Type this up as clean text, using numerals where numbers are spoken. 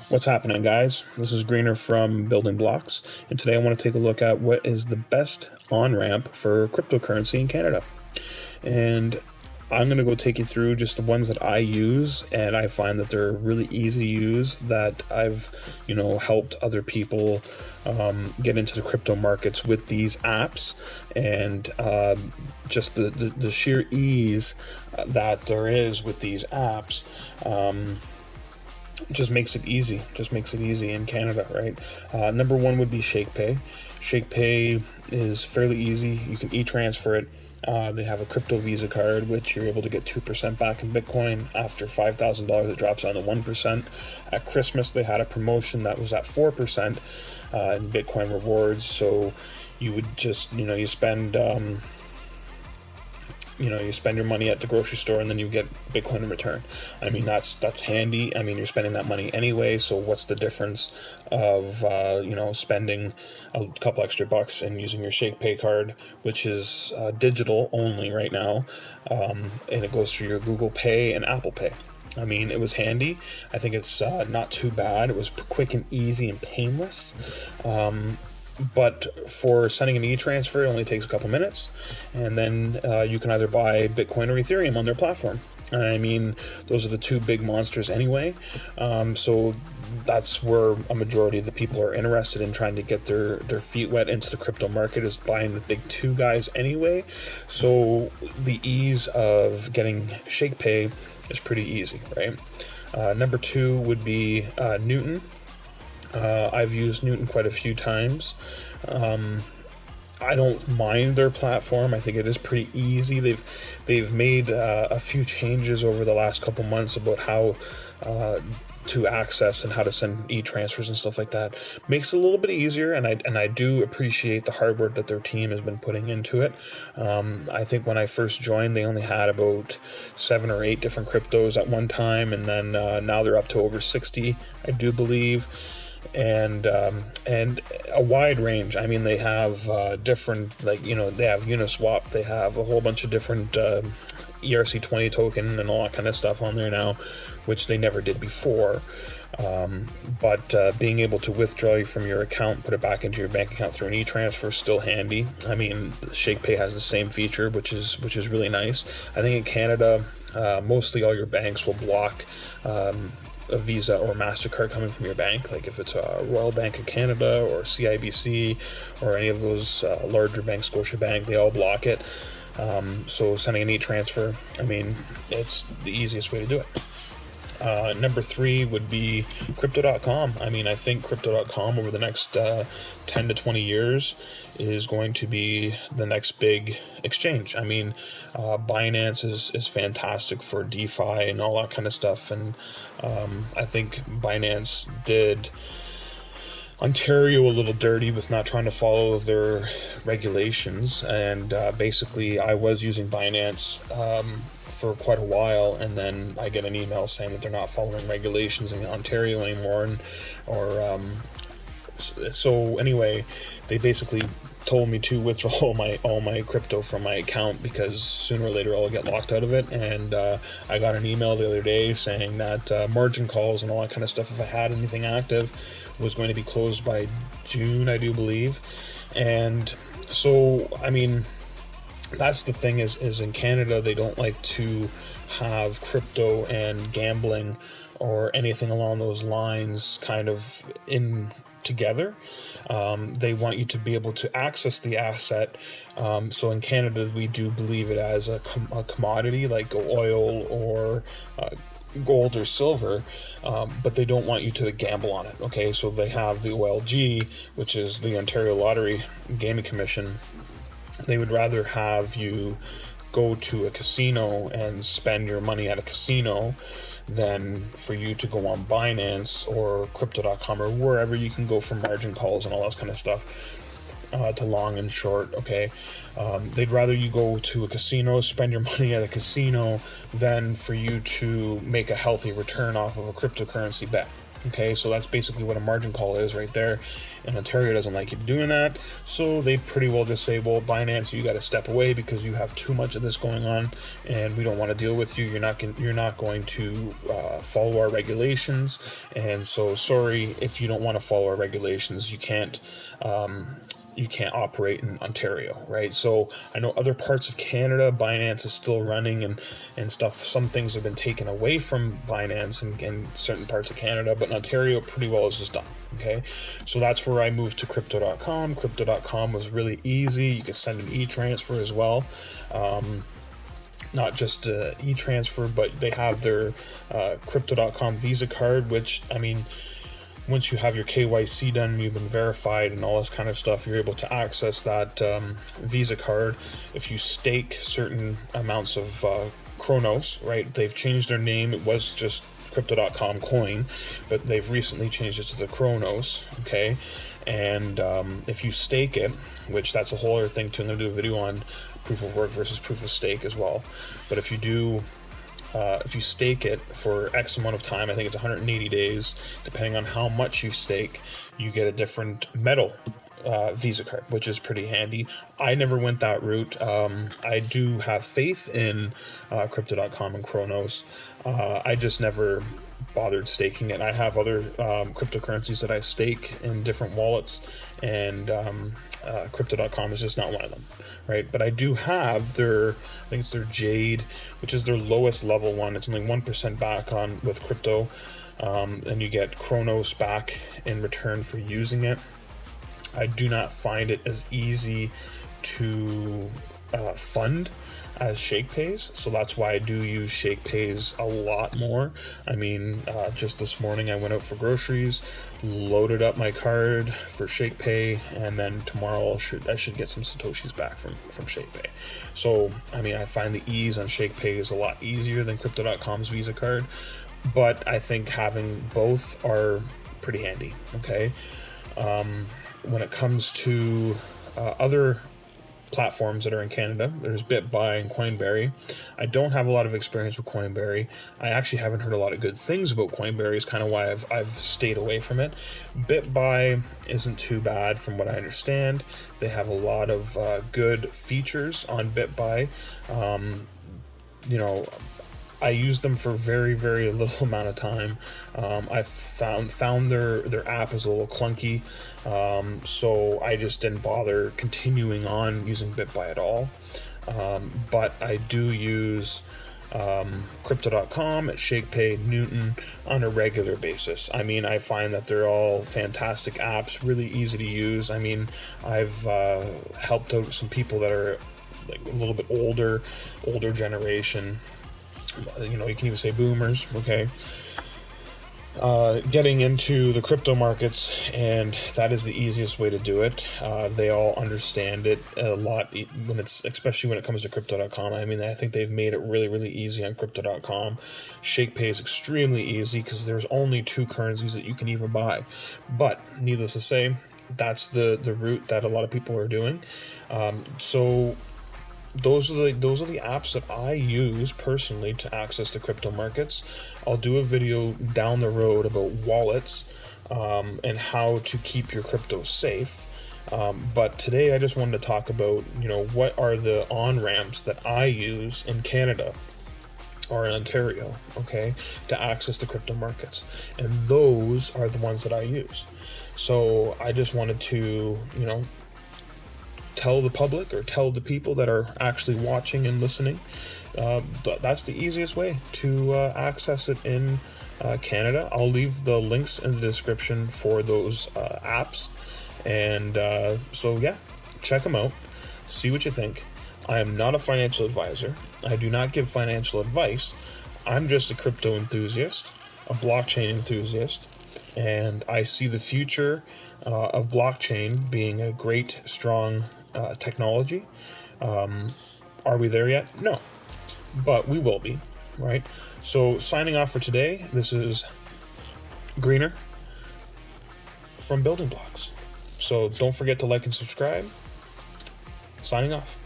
What's happening, guys? This is Greener from Building Blocks, and today I want to take a look at what is the best on-ramp for cryptocurrency in Canada. And I'm going to go take you through just the ones that I use, and I find that they're really easy to use, that I've, helped other people get into the crypto markets with these apps, and just the sheer ease that there is with these apps. Just makes it easy. Just makes it easy in Canada, right? Number one would be shakepay. Shakepay is fairly easy. You can e-transfer it. They have a crypto Visa card, which you're able to get 2% back in Bitcoin. After $5,000, it drops down to 1%. At Christmas, they had a promotion that was at 4% in Bitcoin rewards. So you would just, you spend you spend your money at the grocery store and then you get Bitcoin in return. I mean, that's handy. I mean, you're spending that money anyway, so what's the difference of spending a couple extra bucks and using your shakepay card, which is digital only right now, and it goes through your Google Pay and Apple Pay. I mean, it was handy. I think it's not too bad. It was quick and easy and painless. But for sending an e-transfer, it only takes a couple minutes, and then you can either buy Bitcoin or Ethereum on their platform. I mean, those are the two big monsters anyway, so that's where a majority of the people are interested in trying to get their feet wet into the crypto market, is buying the big two guys anyway. So the ease of getting shakepay is pretty easy, right? Number two would be Newton. I've used Newton quite a few times. I don't mind their platform. I think it is pretty easy. They've made a few changes over the last couple months about how to access and how to send e-transfers and stuff like that. Makes it a little bit easier, and I do appreciate the hard work that their team has been putting into it. I think when I first joined, they only had about 7 or 8 different cryptos at one time, and then now they're up to over 60, I do believe. And a wide range. I mean, they have different, they have Uniswap, they have a whole bunch of different ERC20 token and all that kind of stuff on there now, which they never did before. But being able to withdraw from your account, put it back into your bank account through an e-transfer is still handy. I mean, shakepay has the same feature, which is really nice. I think in Canada, mostly all your banks will block a Visa or MasterCard coming from your bank. Like if it's a Royal Bank of Canada or CIBC or any of those larger banks, Scotiabank, they all block it. So sending an e-transfer, I mean, it's the easiest way to do it. Number three would be crypto.com. I mean, I think crypto.com over the next 10 to 20 years is going to be the next big exchange. I mean, Binance is fantastic for DeFi and all that kind of stuff. And I think Binance did Ontario a little dirty with not trying to follow their regulations. And basically, I was using Binance for quite a while, and then I get an email saying that they're not following regulations in Ontario anymore, so anyway, they basically told me to withdraw all my crypto from my account, because sooner or later I'll get locked out of it. And I got an email the other day saying that margin calls and all that kind of stuff, if I had anything active, was going to be closed by June, I do believe. And so, I mean, that's the thing, is in Canada, they don't like to have crypto and gambling or anything along those lines kind of in together. They want you to be able to access the asset. So in Canada, we do believe it as a commodity like oil or gold or silver, but they don't want you to gamble on it. Okay, so they have the OLG, which is the Ontario Lottery Gaming Commission. They would rather have you go to a casino and spend your money at a casino than for you to go on Binance or crypto.com or wherever you can go for margin calls and all that kind of stuff, to long and short. Okay, they'd rather you go to a casino, spend your money at a casino, than for you to make a healthy return off of a cryptocurrency bet. Okay, so that's basically what a margin call is right there. And Ontario doesn't like you doing that, so they pretty well just say, well, Binance, you got to step away because you have too much of this going on, and we don't want to deal with you. You're not going to follow our regulations, and so sorry, if you don't want to follow our regulations, you can't. You can't operate in Ontario, right? So I know other parts of Canada, Binance is still running and stuff. Some things have been taken away from Binance in certain parts of Canada, but in Ontario pretty well is just done. Okay, so that's where I moved to crypto.com. Crypto.com was really easy. You could send an e-transfer as well. Not just e-transfer, but they have their crypto.com Visa card, which, I mean, once you have your KYC done, you've been verified and all this kind of stuff, you're able to access that Visa card. If you stake certain amounts of Chronos, right? They've changed their name. It was just crypto.com coin, but they've recently changed it to the Chronos, okay? And if you stake it, which that's a whole other thing too, I'm going to do a video on proof of work versus proof of stake as well. But if you stake it for X amount of time, I think it's 180 days, depending on how much you stake, you get a different metal Visa card, which is pretty handy. I never went that route. I do have faith in crypto.com and Chronos. I just never bothered staking it. I have other cryptocurrencies that I stake in different wallets, and crypto.com is just not one of them, right? But I do have I think it's their Jade, which is their lowest level one. It's only 1% back on with crypto, and you get Chronos back in return for using it. I do not find it as easy to fund as shakepay's, so that's why I do use shakepay's a lot more. I mean, just this morning I went out for groceries, loaded up my card for shakepay, and then tomorrow I should get some satoshis back from shakepay. So I mean, I find the ease on shakepay is a lot easier than crypto.com's Visa card, but I think having both are pretty handy. Okay, when it comes to other platforms that are in Canada, there's BitBuy and Coinberry. I don't have a lot of experience with Coinberry. I actually haven't heard a lot of good things about Coinberry. Is kind of why I've stayed away from it. BitBuy isn't too bad from what I understand. They have a lot of good features on BitBuy. You know, I use them for very, very little amount of time. I found their app is a little clunky, so I just didn't bother continuing on using BitBuy at all. But I do use crypto.com, shakepay, Newton on a regular basis. I mean, I find that they're all fantastic apps, really easy to use. I mean, I've helped out some people that are like a little bit older generation. You know, you can even say boomers, okay, getting into the crypto markets, and that is the easiest way to do it. They all understand it a lot especially when it comes to crypto.com. I mean, I think they've made it really, really easy on crypto.com. ShakePay is extremely easy because there's only 2 currencies that you can even buy. But needless to say, that's the route that a lot of people are doing. So those are the apps that I use personally to access the crypto markets. I'll do a video down the road about wallets and how to keep your crypto safe. But today I just wanted to talk about, you know, what are the on-ramps that I use in Canada or in Ontario, okay, to access the crypto markets. And those are the ones that I use. So I just wanted to, you know, tell the public or tell the people that are actually watching and listening, that's the easiest way to access it in Canada. I'll leave the links in the description for those apps, and so yeah, check them out, see what you think. I am not a financial advisor. I do not give financial advice. I'm just a crypto enthusiast, a blockchain enthusiast, and I see the future of blockchain being a great, strong technology. Are we there yet? No, but we will be, right? So signing off for today, this is Greener from Building Blocks. So don't forget to like and subscribe. Signing off.